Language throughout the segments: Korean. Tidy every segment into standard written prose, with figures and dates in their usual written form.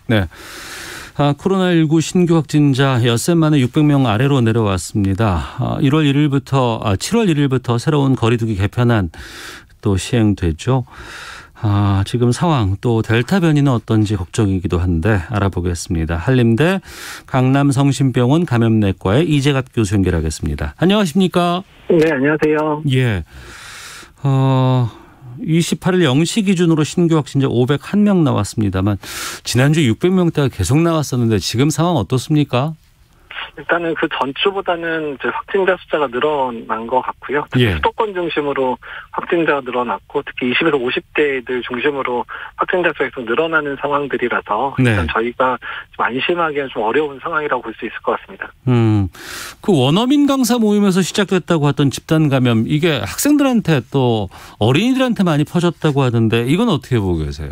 네. 코로나19 신규 확진자 엿새 만에 600명 아래로 내려왔습니다. 7월 1일부터 새로운 거리두기 개편안 또 시행됐죠. 지금 상황 또 델타 변이는 어떤지 걱정이기도 한데 알아보겠습니다. 한림대 강남성심병원 감염내과의 이재갑 교수 연결하겠습니다. 안녕하십니까? 네, 안녕하세요. 예. 28일 0시 기준으로 신규 확진자 501명 나왔습니다만 지난주 600명대가 계속 나왔었는데 지금 상황 어떻습니까? 일단은 그 전주보다는 이제 확진자 숫자가 늘어난 것 같고요. 특히 예. 수도권 중심으로 확진자가 늘어났고 특히 20에서 50대들 중심으로 확진자 수가 계속 늘어나는 상황들이라서 네. 일단 저희가 좀 안심하기는 좀 어려운 상황이라고 볼 수 있을 것 같습니다. 그 원어민 강사 모임에서 시작됐다고 하던 집단 감염 이게 학생들한테 또 어린이들한테 많이 퍼졌다고 하던데 이건 어떻게 보고 계세요?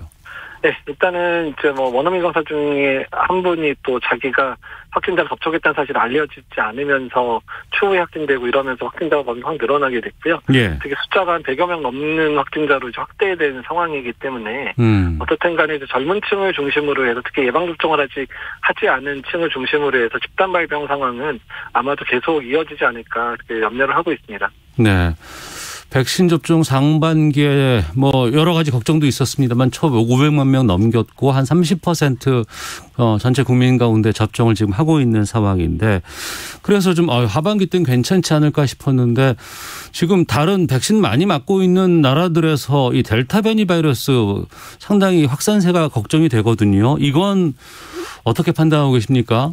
네, 일단은 이제 원어민 강사 중에 한 분이 또 자기가 확진자를 접촉했다는 사실을 알려지지 않으면서 추후에 확진되고 이러면서 확진자가 확 늘어나게 됐고요. 예. 특히 숫자가 한 100여 명 넘는 확진자로 이제 확대되는 상황이기 때문에 어떻든 간에 이제 젊은 층을 중심으로 해서 특히 예방접종을 아직 하지 않은 층을 중심으로 해서 집단 발병 상황은 아마도 계속 이어지지 않을까 그렇게 염려를 하고 있습니다. 네. 백신 접종 상반기에 여러 가지 걱정도 있었습니다만 1,500만 명 넘겼고 한 30% 전체 국민 가운데 접종을 지금 하고 있는 상황인데 그래서 좀 하반기 때는 괜찮지 않을까 싶었는데 지금 다른 백신 많이 맞고 있는 나라들에서 이 델타 변이 바이러스 상당히 확산세가 걱정이 되거든요. 이건 어떻게 판단하고 계십니까?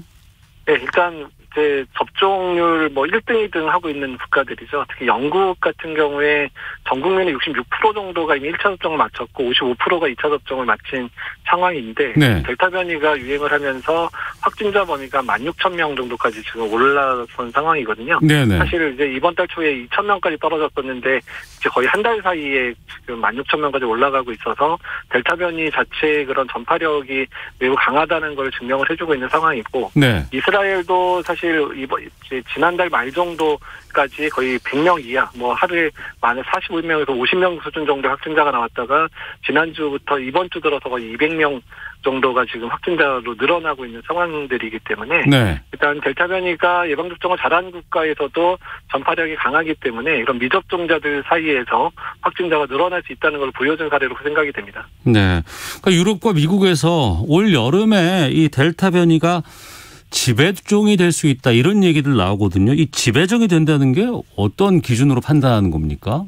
네, 일단 이제 접종률 1등, 2등 하고 있는 국가들이죠. 특히 영국 같은 경우에 전 국민의 66% 정도가 이미 1차 접종을 마쳤고 55%가 2차 접종을 마친 상황인데 네. 델타 변이가 유행을 하면서 확진자 범위가 16,000명 정도까지 지금 올라선 상황이거든요. 네네. 사실 이제 이번 달 초에 2,000명까지 떨어졌었는데 이제 거의 한 달 사이에 지금 16,000명까지 올라가고 있어서 델타 변이 자체의 그런 전파력이 매우 강하다는 걸 증명을 해주고 있는 상황이고 네. 이스라엘도 사실 지난달 말 정도까지 거의 100명 이하, 하루에 많은 45명에서 50명 수준 정도 확진자가 나왔다가 지난주부터 이번 주 들어서 거의 200명 정도가 지금 확진자로 늘어나고 있는 상황들이기 때문에 네. 일단 델타 변이가 예방접종을 잘한 국가에서도 전파력이 강하기 때문에 이런 미접종자들 사이에서 확진자가 늘어날 수 있다는 걸 보여준 사례로 생각이 됩니다. 네. 그러니까 유럽과 미국에서 올 여름에 이 델타 변이가 지배종이 될 수 있다 이런 얘기들 나오거든요. 이 지배종이 된다는 게 어떤 기준으로 판단하는 겁니까?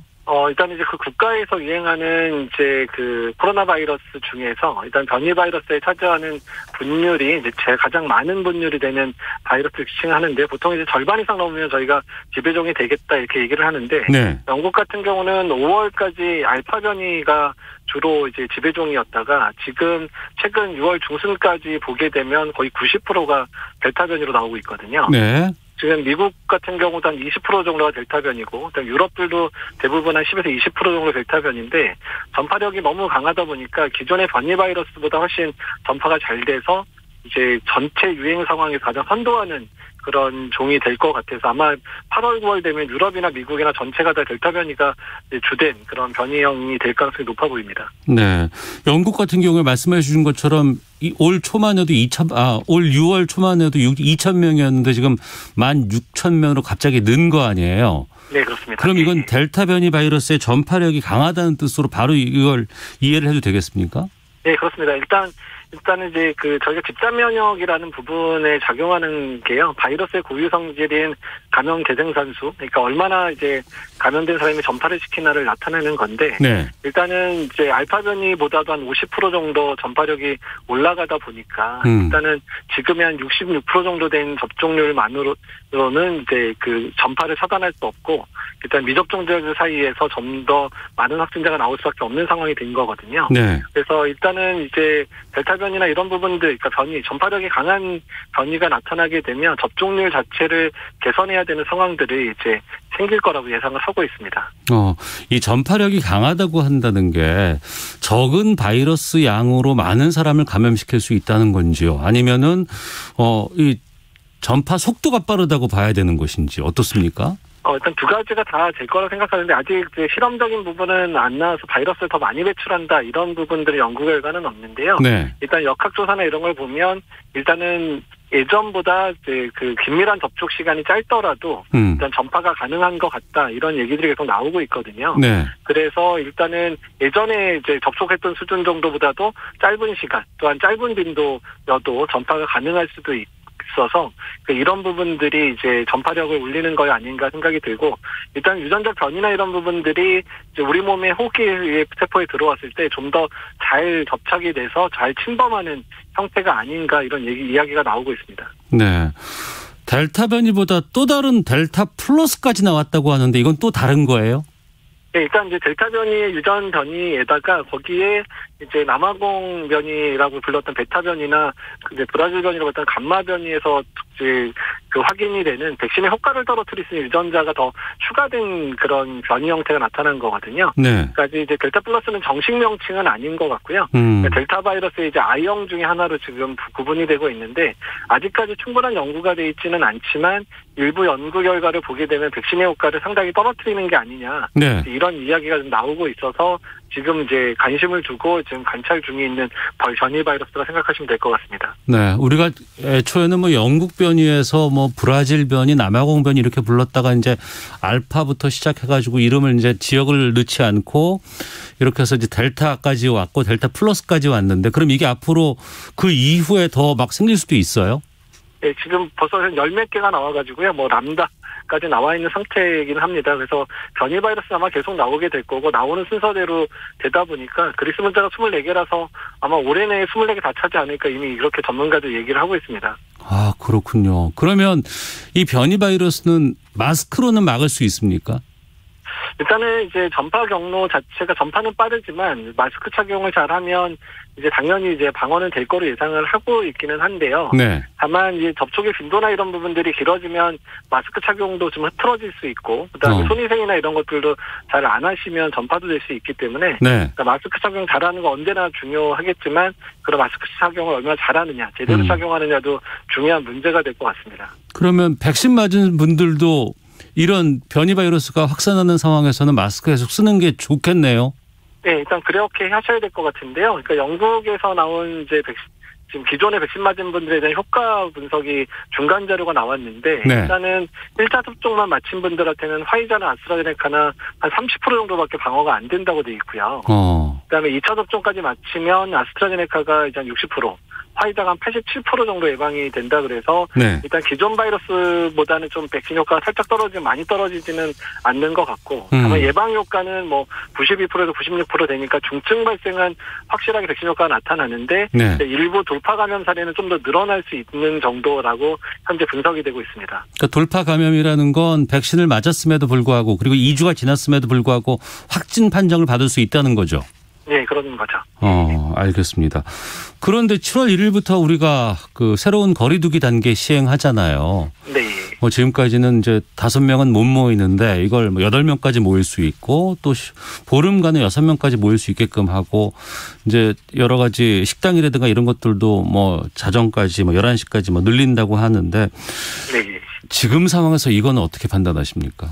일단 이제 그 국가에서 유행하는 이제 그 코로나 바이러스 중에서 일단 변이 바이러스에 차지하는 분율이 이제 가장 많은 분율이 되는 바이러스를 지칭하는데 보통 이제 절반 이상 넘으면 저희가 지배종이 되겠다 이렇게 얘기를 하는데 네. 영국 같은 경우는 5월까지 알파 변이가 주로 이제 지배종이었다가 지금 최근 6월 중순까지 보게 되면 거의 90%가 델타 변이로 나오고 있거든요. 네. 지금 미국 같은 경우도 한 20% 정도가 델타 변이고, 유럽들도 대부분 한 10에서 20% 정도 델타 변인데, 전파력이 너무 강하다 보니까 기존의 변이 바이러스보다 훨씬 전파가 잘 돼서, 이제 전체 유행 상황에서 가장 선도하는 그런 종이 될 것 같아서 아마 8월, 9월 되면 유럽이나 미국이나 전체가 다 델타 변이가 주된 그런 변이형이 될 가능성이 높아 보입니다. 네. 영국 같은 경우에 말씀해 주신 것처럼 올 초만 해도 올 6월 초만 해도 2,000명이었는데 지금 16,000명으로 갑자기 는 거 아니에요? 네, 그렇습니다. 그럼 이건 델타 변이 바이러스의 전파력이 강하다는 뜻으로 바로 이걸 이해를 해도 되겠습니까? 네, 그렇습니다. 일단은 이제 저희가 집단 면역이라는 부분에 작용하는 게요. 바이러스의 고유 성질인 감염 개생산수, 그러니까 얼마나 이제 감염된 사람이 전파를 시키나를 나타내는 건데, 네. 일단은 이제 알파 변이보다도 한 50% 정도 전파력이 올라가다 보니까 일단은 지금의 한 66% 정도 된 접종률만으로는 이제 그 전파를 차단할 수 없고, 일단 미접종자들 사이에서 좀 더 많은 확진자가 나올 수밖에 없는 상황이 된 거거든요. 네. 그래서 일단은 이제 델타 변이나 이런 부분들, 그러니까 전파력이 강한 변이가 나타나게 되면 접종률 자체를 개선해야 되는 상황들이 이제 생길 거라고 예상을 하고 있습니다. 이 전파력이 강하다고 한다는 게 적은 바이러스 양으로 많은 사람을 감염시킬 수 있다는 건지요? 아니면은 이 전파 속도가 빠르다고 봐야 되는 것인지 어떻습니까? 일단 두 가지가 다 될 거라 생각하는데 아직 이제 실험적인 부분은 안 나와서 바이러스를 더 많이 배출한다 이런 부분들의 연구 결과는 없는데요. 네. 일단 역학조사나 이런 걸 보면 일단은 예전보다 이제 그 긴밀한 접촉 시간이 짧더라도 일단 전파가 가능한 것 같다 이런 얘기들이 계속 나오고 있거든요. 네. 그래서 일단은 예전에 이제 접촉했던 수준 정도보다도 짧은 시간 또한 짧은 빈도여도 전파가 가능할 수도 있어서 이런 부분들이 이제 전파력을 올리는 거 아닌가 생각이 들고 일단 유전적 변이나 이런 부분들이 이제 우리 몸의 호흡기 세포에 들어왔을 때 좀 더 잘 접착이 돼서 잘 침범하는 형태가 아닌가 이런 이야기가 나오고 있습니다. 네. 델타 변이보다 또 다른 델타 플러스까지 나왔다고 하는데 이건 또 다른 거예요? 네, 일단 이제 델타 변이의 유전 변이에다가 거기에 이제 남아공 변이라고 불렀던 베타 변이나 이제 브라질 변이라고 했던 감마 변이에서 이제 그 확인이 되는 백신의 효과를 떨어뜨릴 수 있는 유전자가 더 추가된 그런 변이 형태가 나타난 거거든요. 네. 그러니까 이제 델타 플러스는 정식 명칭은 아닌 것 같고요. 그러니까 델타 바이러스의 이제 I형 중에 하나로 지금 구분이 되고 있는데 아직까지 충분한 연구가 돼 있지는 않지만 일부 연구 결과를 보게 되면 백신의 효과를 상당히 떨어뜨리는 게 아니냐. 네. 이런 이야기가 좀 나오고 있어서 지금 이제 관심을 두고 지금 관찰 중에 있는 변이 바이러스라 생각하시면 될 것 같습니다. 네. 우리가 애초에는 뭐 영국 변이에서 뭐 브라질 변이, 남아공 변이 이렇게 불렀다가 이제 알파부터 시작해가지고 이름을 이제 지역을 넣지 않고 이렇게 해서 이제 델타까지 왔고 델타 플러스까지 왔는데 그럼 이게 앞으로 그 이후에 더 막 생길 수도 있어요? 네, 지금 벌써 한 10몇 개가 나와가지고요. 뭐 람다까지 나와 있는 상태이긴 합니다. 그래서 변이 바이러스 아마 계속 나오게 될 거고 나오는 순서대로 되다 보니까 그리스 문자가 24개라서 아마 올해 내에 24개 다 차지 않을까 이미 이렇게 전문가들 얘기를 하고 있습니다. 아, 그렇군요. 그러면 이 변이 바이러스는 마스크로는 막을 수 있습니까? 일단은 이제 전파 경로 자체가 전파는 빠르지만 마스크 착용을 잘하면 이제 당연히 이제 방어는 될 거로 예상을 하고 있기는 한데요. 네. 다만 이제 접촉의 빈도나 이런 부분들이 길어지면 마스크 착용도 좀 흐트러질 수 있고 그다음에 손위생이나 이런 것들도 잘 안 하시면 전파도 될 수 있기 때문에 네. 그러니까 마스크 착용 잘하는 거 언제나 중요하겠지만 그런 마스크 착용을 얼마나 잘하느냐 제대로 착용하느냐도 중요한 문제가 될 것 같습니다. 그러면 백신 맞은 분들도 이런 변이 바이러스가 확산하는 상황에서는 마스크 계속 쓰는 게 좋겠네요. 네, 일단 그렇게 하셔야 될 것 같은데요. 그러니까 영국에서 나온 이제 지금 기존의 백신 맞은 분들에 대한 효과 분석이 중간 자료가 나왔는데 네. 일단은 1차 접종만 마친 분들한테는 화이자나 아스트라제네카나 한 30% 정도밖에 방어가 안 된다고 돼 있고요. 그다음에 2차 접종까지 마치면 아스트라제네카가 이제 한 60%, 화이자가 한 87% 정도 예방이 된다 그래서 네. 일단 기존 바이러스보다는 좀 백신 효과가 살짝 많이 떨어지지는 않는 것 같고 다만 예방 효과는 뭐 92%에서 96% 되니까 중증 발생은 확실하게 백신 효과가 나타나는데 네. 일부 돌파 감염 사례는 좀 더 늘어날 수 있는 정도라고 현재 분석이 되고 있습니다. 그러니까 돌파 감염이라는 건 백신을 맞았음에도 불구하고 그리고 2주가 지났음에도 불구하고 확진 판정을 받을 수 있다는 거죠. 네, 그런 거죠. 알겠습니다. 그런데 7월 1일부터 우리가 그 새로운 거리두기 단계 시행하잖아요. 네. 지금까지는 이제 5명은 못 모이는데 이걸 8명까지 모일 수 있고 또 보름간에 6명까지 모일 수 있게끔 하고 이제 여러 가지 식당이라든가 이런 것들도 뭐 자정까지 11시까지 늘린다고 하는데 네. 지금 상황에서 이건 어떻게 판단하십니까?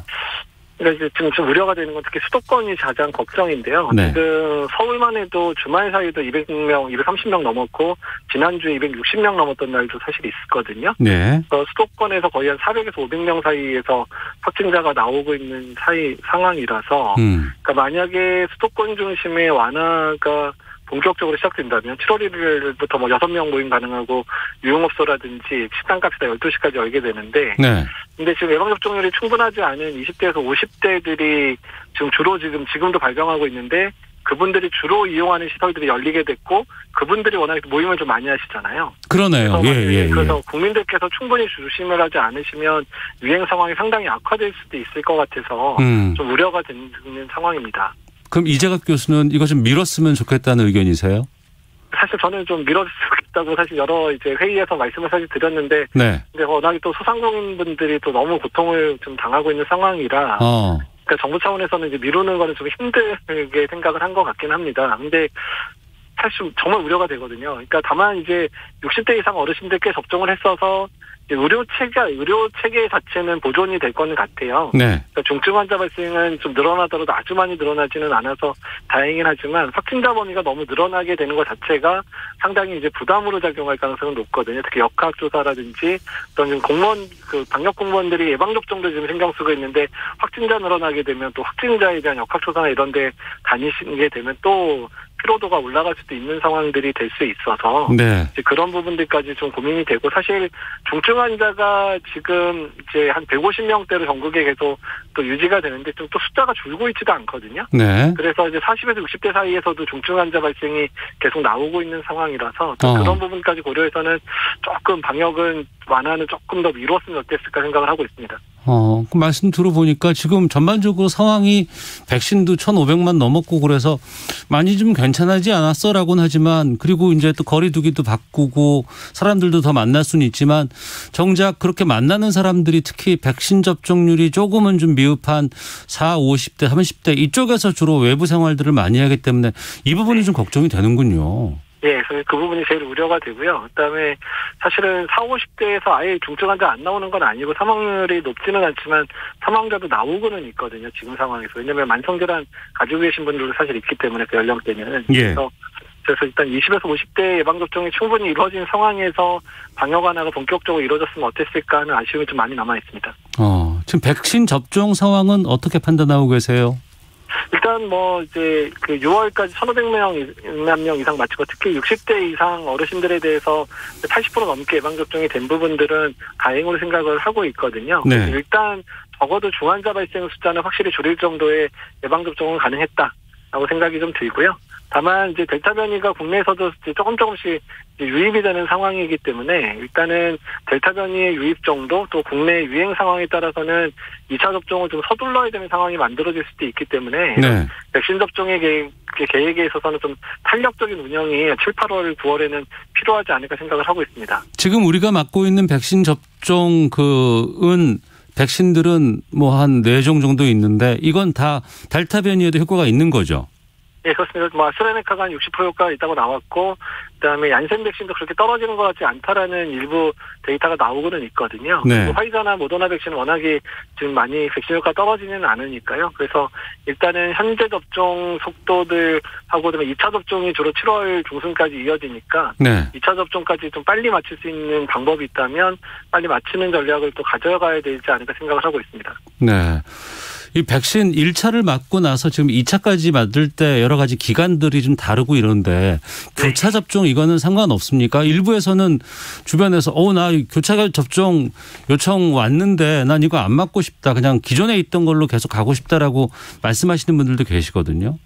그러니까 지금 좀 우려가 되는 건 특히 수도권이 가장 걱정인데요. 네. 지금 서울만 해도 주말 사이도 200명, 230명 넘었고 지난주에 260명 넘었던 날도 사실 있었거든요. 네. 수도권에서 거의 한 400에서 500명 사이에서 확진자가 나오고 있는 상황이라서 그러니까 만약에 수도권 중심의 완화가 본격적으로 시작된다면 7월 1일부터 6명 모임 가능하고 유흥업소라든지 식당값이 다 12시까지 열게 되는데 네. 근데 지금 예방접종률이 충분하지 않은 20대에서 50대들이 지금도 발병하고 있는데 그분들이 주로 이용하는 시설들이 열리게 됐고 그분들이 워낙 모임을 좀 많이 하시잖아요. 그러네요. 그래서 국민들께서 충분히 조심을 하지 않으시면 유행 상황이 상당히 악화될 수도 있을 것 같아서 좀 우려가 되는 상황입니다. 그럼 이재갑 교수는 이거 좀 미뤘으면 좋겠다는 의견이세요? 사실 저는 좀 미뤘다고 사실 여러 이제 회의에서 말씀을 사실 드렸는데, 네. 근데 워낙에 또 소상공인분들이 또 너무 고통을 좀 당하고 있는 상황이라, 그러니까 정부 차원에서는 이제 미루는 거는 좀 힘들게 생각을 한 것 같긴 합니다. 근데 사실 정말 우려가 되거든요. 그러니까 다만 이제 60대 이상 어르신들께 접종을 했어서 의료 체계 자체는 보존이 될 거는 같아요. 네. 그러니까 중증 환자 발생은 좀 늘어나더라도 아주 많이 늘어나지는 않아서 다행이긴 하지만 확진자 범위가 너무 늘어나게 되는 것 자체가 상당히 이제 부담으로 작용할 가능성은 높거든요. 특히 역학조사라든지 어떤 좀 공무원 방역 공무원들이 예방 접종도 지금 신경 쓰고 있는데 확진자 늘어나게 되면 또 확진자에 대한 역학조사나 이런데 다니시게 되면 또 피로도가 올라갈 수도 있는 상황들이 될 수 있어서 네. 이제 그런 부분들까지 좀 고민이 되고 사실 중증 환자가 지금 이제 한 150명대로 전국에 계속 또 유지가 되는데 좀 또 숫자가 줄고 있지도 않거든요. 네. 그래서 이제 40에서 60대 사이에서도 중증 환자 발생이 계속 나오고 있는 상황이라서 또 그런 부분까지 고려해서는 조금 방역은 완화는 조금 더 미뤘으면 어땠을까 생각을 하고 있습니다. 그 말씀 들어보니까 지금 전반적으로 상황이 백신도 1,500만 넘었고 그래서 많이 좀 괜찮아지지 않았어라고는 하지만 그리고 이제 또 거리두기도 바꾸고 사람들도 더 만날 수는 있지만 정작 그렇게 만나는 사람들이 특히 백신 접종률이 조금은 좀 미흡한 40, 50대, 30대 이쪽에서 주로 외부 생활들을 많이 하기 때문에 이 부분이 좀 걱정이 되는군요. 예, 그래서 그 부분이 제일 우려가 되고요. 그다음에 사실은 40, 50대에서 아예 중증 환자 안 나오는 건 아니고 사망률이 높지는 않지만 사망자도 나오고는 있거든요. 지금 상황에서. 왜냐하면 만성질환 가지고 계신 분들도 사실 있기 때문에 그 연령대는. 예. 그래서 일단 20에서 50대 예방접종이 충분히 이루어진 상황에서 방역 완화가 본격적으로 이루어졌으면 어땠을까 하는 아쉬움이 좀 많이 남아 있습니다. 지금 백신 접종 상황은 어떻게 판단하고 계세요? 일단 뭐 이제 그 6월까지 1,500만 명 이상 마치고 특히 60대 이상 어르신들에 대해서 80% 넘게 예방접종이 된 부분들은 다행으로 생각을 하고 있거든요. 네. 일단 적어도 중환자 발생 숫자는 확실히 줄일 정도의 예방접종은 가능했다라고 생각이 좀 들고요. 다만 이제 델타 변이가 국내에서도 이제 조금씩 유입이 되는 상황이기 때문에 일단은 델타 변이의 유입 정도 또 국내 유행 상황에 따라서는 2차 접종을 좀 서둘러야 되는 상황이 만들어질 수도 있기 때문에 네. 백신 접종의 계획에 있어서는 좀 탄력적인 운영이 7, 8월, 9월에는 필요하지 않을까 생각을 하고 있습니다. 지금 우리가 맞고 있는 백신 접종 백신들은 뭐 한 4종 정도 있는데 이건 다 델타 변이에도 효과가 있는 거죠? 예, 그렇습니다. 뭐 아스트라제네카가 한 60% 효과가 있다고 나왔고, 그다음에 얀센 백신도 그렇게 떨어지는 것 같지 않다라는 일부 데이터가 나오고는 있거든요. 네. 화이자나 모더나 백신은 워낙에 지금 많이 백신 효과가 떨어지지는 않으니까요. 그래서 일단은 현재 접종 속도들하고 그다음에 2차 접종이 주로 7월 중순까지 이어지니까 네. 2차 접종까지 좀 빨리 맞출 수 있는 방법이 있다면 빨리 맞추는 전략을 또 가져가야 되지 않을까 생각을 하고 있습니다. 네. 이 백신 1차를 맞고 나서 지금 2차까지 맞을 때 여러 가지 기간들이 좀 다르고 이런데 교차 접종 이거는 상관없습니까? 일부에서는 주변에서 나 교차 접종 요청 왔는데 난 이거 안 맞고 싶다. 그냥 기존에 있던 걸로 계속 가고 싶다라고 말씀하시는 분들도 계시거든요.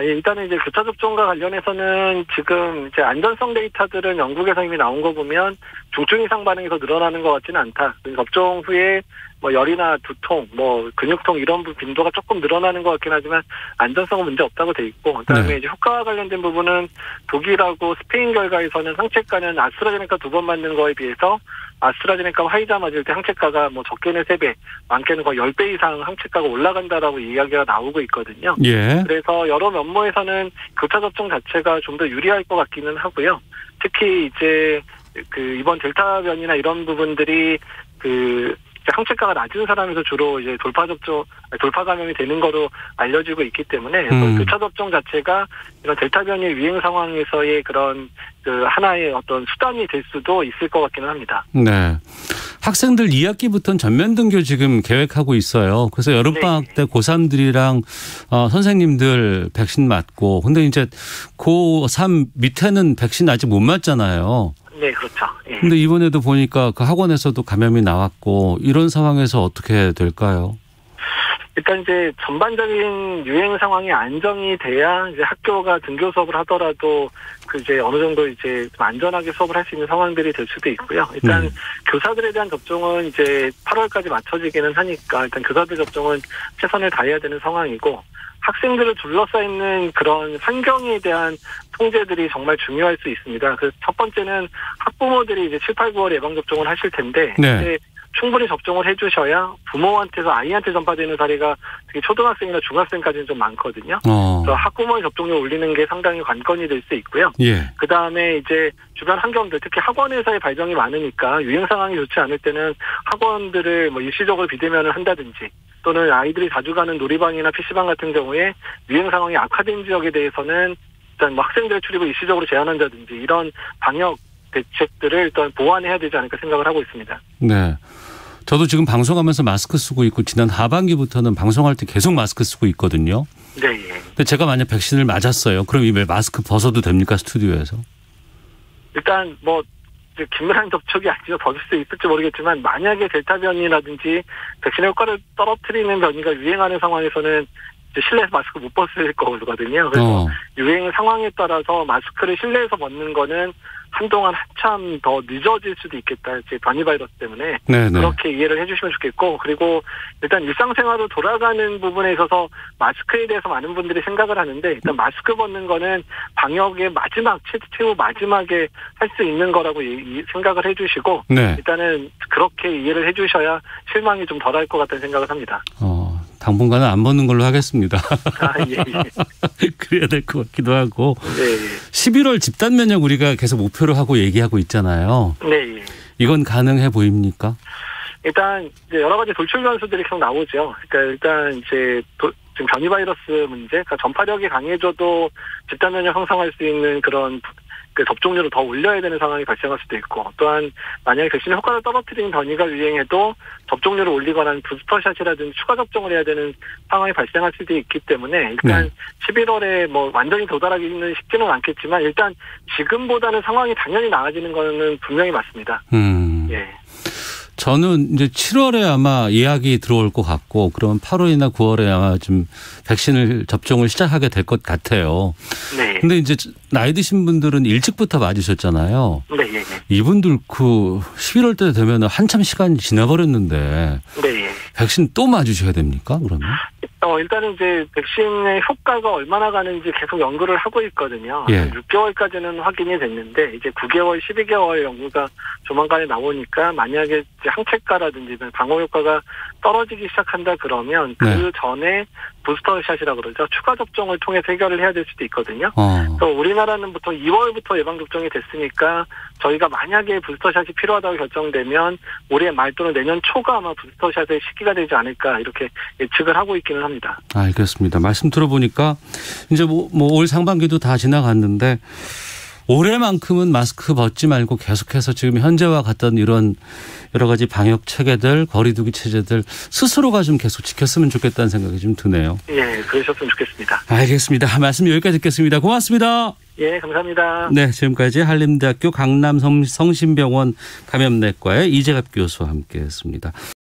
예, 일단은 이제 교차 접종과 관련해서는 지금 이제 안전성 데이터들은 영국에서 이미 나온 거 보면 중증 이상 반응이 더 늘어나는 것 같지는 않다. 접종 후에 뭐 열이나 두통, 뭐 근육통 이런 빈도가 조금 늘어나는 것 같긴 하지만 안전성은 문제 없다고 돼 있고 그다음에 네. 이제 효과와 관련된 부분은 독일하고 스페인 결과에서는 항체가는 아스트라제네카 2번 맞는 거에 비해서 아스트라제네카 화이자 맞을 때 항체가가 뭐 적게는 3배, 많게는 거의 10배 이상 항체가가 올라간다라고 이야기가 나오고 있거든요. 예. 그래서 여러 면모에서는 교차 접종 자체가 좀 더 유리할 것 같기는 하고요. 특히 이제 이번 델타 변이나 이런 부분들이 항체가가 낮은 사람에서 주로 이제 돌파 감염이 되는 거로 알려지고 있기 때문에 교차 접종 자체가 이런 델타 변이 유행 상황에서의 그런 하나의 어떤 수단이 될 수도 있을 것 같기는 합니다. 네. 학생들 2학기부터는 전면 등교 지금 계획하고 있어요. 그래서 여름방학 때 고3들이랑 선생님들 백신 맞고 근데 이제 고3 밑에는 백신 아직 못 맞잖아요. 네, 그렇죠. 예. 근데 이번에도 보니까 그 학원에서도 감염이 나왔고 이런 상황에서 어떻게 될까요? 일단 이제 전반적인 유행 상황이 안정이 돼야 이제 학교가 등교 수업을 하더라도 이제 어느 정도 이제 좀 안전하게 수업을 할 수 있는 상황들이 될 수도 있고요. 일단 교사들에 대한 접종은 이제 8월까지 맞춰지기는 하니까 일단 교사들 접종은 최선을 다해야 되는 상황이고 학생들을 둘러싸이는 그런 환경에 대한 통제들이 정말 중요할 수 있습니다. 그래서 첫 번째는 학부모들이 이제 7, 8, 9월 예방접종을 하실 텐데 네. 충분히 접종을 해주셔야 부모한테서 아이한테 전파되는 사례가 특히 초등학생이나 중학생까지는 좀 많거든요. 그래서 학부모의 접종률 올리는 게 상당히 관건이 될 수 있고요. 예. 그 다음에 이제 주변 환경들, 특히 학원에서의 발병이 많으니까 유행 상황이 좋지 않을 때는 학원들을 뭐 일시적으로 비대면을 한다든지, 또는 아이들이 자주 가는 놀이방이나 PC방 같은 경우에 유행 상황이 악화된 지역에 대해서는 일단 뭐 학생들의 출입을 일시적으로 제한한다든지 이런 방역 대책들을 일단 보완해야 되지 않을까 생각을 하고 있습니다. 네. 저도 지금 방송하면서 마스크 쓰고 있고 지난 하반기부터는 방송할 때 계속 마스크 쓰고 있거든요. 네. 근데 제가 만약 백신을 맞았어요. 그럼 이 마스크 벗어도 됩니까, 스튜디오에서? 일단 뭐 이제 긴밀한 접촉이 아니라 벗을 수 있을지 모르겠지만, 만약에 델타 변이라든지 백신의 효과를 떨어뜨리는 변이가 유행하는 상황에서는 이제 실내에서 마스크 못 벗을 거거든요. 그래서 유행 상황에 따라서 마스크를 실내에서 벗는 거는 한동안 한참 더 늦어질 수도 있겠다. 이제 변이 바이러스 때문에. 네네. 그렇게 이해를 해주시면 좋겠고, 그리고 일단 일상생활로 돌아가는 부분에 있어서 마스크에 대해서 많은 분들이 생각을 하는데, 일단 마스크 벗는 거는 방역의 마지막, 최후 마지막에 할 수 있는 거라고 생각을 해주시고, 네. 일단은 그렇게 이해를 해주셔야 실망이 좀 덜할 것 같다는 생각을 합니다. 당분간은 안 벗는 걸로 하겠습니다. 예. 그래야 될 것 같기도 하고. 네. 11월 집단 면역 우리가 계속 목표로 하고 얘기하고 있잖아요. 네. 이건 가능해 보입니까? 일단 이제 여러 가지 돌출 변수들이 계속 나오죠. 그러니까 일단 이제 지금 변이 바이러스 문제, 그러니까 전파력이 강해져도 집단 면역 형성할 수 있는 그런 그 접종률을 더 올려야 되는 상황이 발생할 수도 있고, 또한 만약에 백신의 효과를 떨어뜨리는 변이가 유행해도 접종률을 올리거나 부스터샷이라든지 추가 접종을 해야 되는 상황이 발생할 수도 있기 때문에 일단 11월에 뭐 완전히 도달하기는 쉽지는 않겠지만, 일단 지금보다는 상황이 당연히 나아지는 거는 분명히 맞습니다. 예. 저는 이제 7월에 아마 예약이 들어올 것 같고, 그러면 8월이나 9월에 아마 좀 백신을 접종을 시작하게 될 것 같아요. 네. 근데 이제 나이 드신 분들은 일찍부터 맞으셨잖아요. 네. 이분들 그 11월 때 되면 한참 시간이 지나버렸는데. 네. 백신 또 맞으셔야 됩니까, 그러면? 일단은 이제 백신의 효과가 얼마나 가는지 계속 연구를 하고 있거든요. 예. 6개월까지는 확인이 됐는데, 이제 9개월, 12개월 연구가 조만간에 나오니까, 만약에 이제 항체가라든지 방어 효과가 떨어지기 시작한다 그러면 그 전에 부스터샷이라고 그러죠. 추가 접종을 통해 해결을 해야 될 수도 있거든요. 그래서 우리나라는 보통 2월부터 예방접종이 됐으니까, 저희가 만약에 부스터샷이 필요하다고 결정되면 올해 말 또는 내년 초가 아마 부스터샷의 시기가 되지 않을까, 이렇게 예측을 하고 있기는 합니다. 알겠습니다. 말씀 들어보니까 이제 뭐 올 상반기도 다 지나갔는데, 올해만큼은 마스크 벗지 말고 계속해서 지금 현재와 같던 이런 여러 가지 방역 체계들, 거리두기 체제들 스스로가 좀 계속 지켰으면 좋겠다는 생각이 좀 드네요. 예, 그러셨으면 좋겠습니다. 알겠습니다. 말씀 여기까지 듣겠습니다. 고맙습니다. 예, 감사합니다. 네, 지금까지 한림대학교 강남성심병원 감염내과의 이재갑 교수와 함께했습니다.